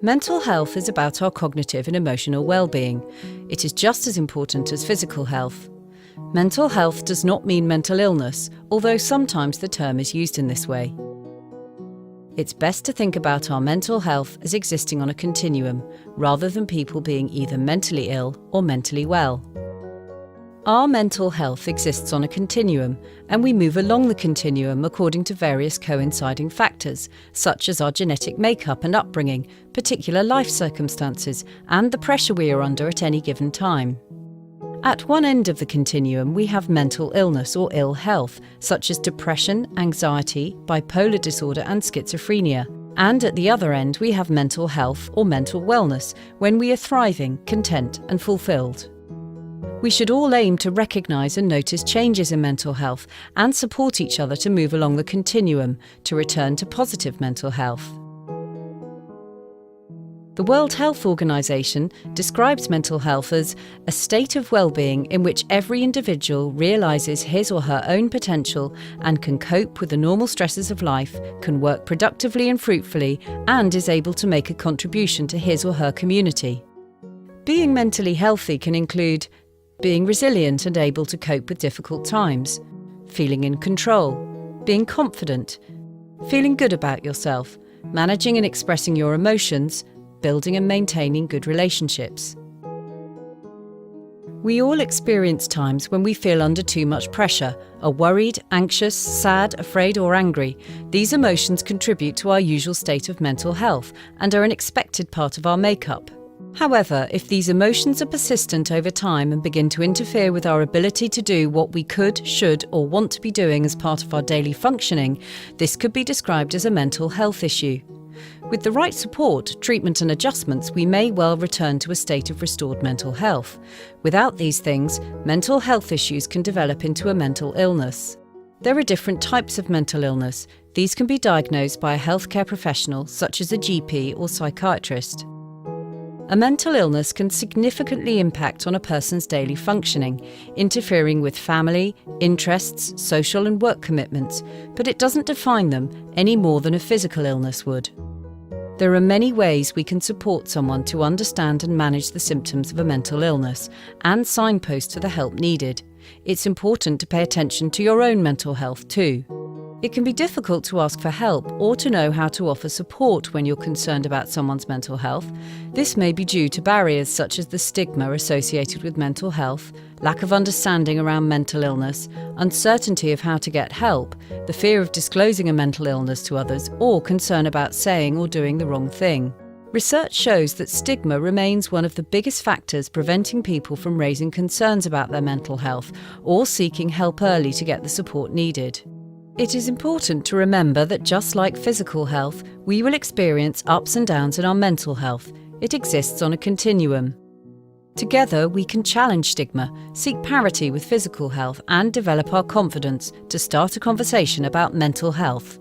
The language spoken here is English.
Mental health is about our cognitive and emotional well-being. It is just as important as physical health. Mental health does not mean mental illness, although sometimes the term is used in this way. It's best to think about our mental health as existing on a continuum, rather than people being either mentally ill or mentally well. Our mental health exists on a continuum, and we move along the continuum according to various coinciding factors, such as our genetic makeup and upbringing, particular life circumstances, and the pressure we are under at any given time. At one end of the continuum, we have mental illness or ill health, such as depression, anxiety, bipolar disorder, and schizophrenia. And at the other end, we have mental health or mental wellness, when we are thriving, content, and fulfilled. We should all aim to recognise and notice changes in mental health and support each other to move along the continuum to return to positive mental health. The World Health Organization describes mental health as a state of well-being in which every individual realises his or her own potential and can cope with the normal stresses of life, can work productively and fruitfully, and is able to make a contribution to his or her community. Being mentally healthy can include being resilient and able to cope with difficult times, feeling in control, being confident, feeling good about yourself, managing and expressing your emotions, building and maintaining good relationships. We all experience times when we feel under too much pressure, are worried, anxious, sad, afraid, or angry. These emotions contribute to our usual state of mental health and are an expected part of our makeup. However, if these emotions are persistent over time and begin to interfere with our ability to do what we could, should, or want to be doing as part of our daily functioning, this could be described as a mental health issue. With the right support, treatment and adjustments, we may well return to a state of restored mental health. Without these things, mental health issues can develop into a mental illness. There are different types of mental illness. These can be diagnosed by a healthcare professional, such as a GP or psychiatrist. A mental illness can significantly impact on a person's daily functioning, interfering with family, interests, social and work commitments, but it doesn't define them any more than a physical illness would. There are many ways we can support someone to understand and manage the symptoms of a mental illness and signpost to the help needed. It's important to pay attention to your own mental health too. It can be difficult to ask for help or to know how to offer support when you're concerned about someone's mental health. This may be due to barriers such as the stigma associated with mental health, lack of understanding around mental illness, uncertainty of how to get help, the fear of disclosing a mental illness to others, or concern about saying or doing the wrong thing. Research shows that stigma remains one of the biggest factors preventing people from raising concerns about their mental health or seeking help early to get the support needed. It is important to remember that just like physical health, we will experience ups and downs in our mental health. It exists on a continuum. Together, we can challenge stigma, seek parity with physical health, and develop our confidence to start a conversation about mental health.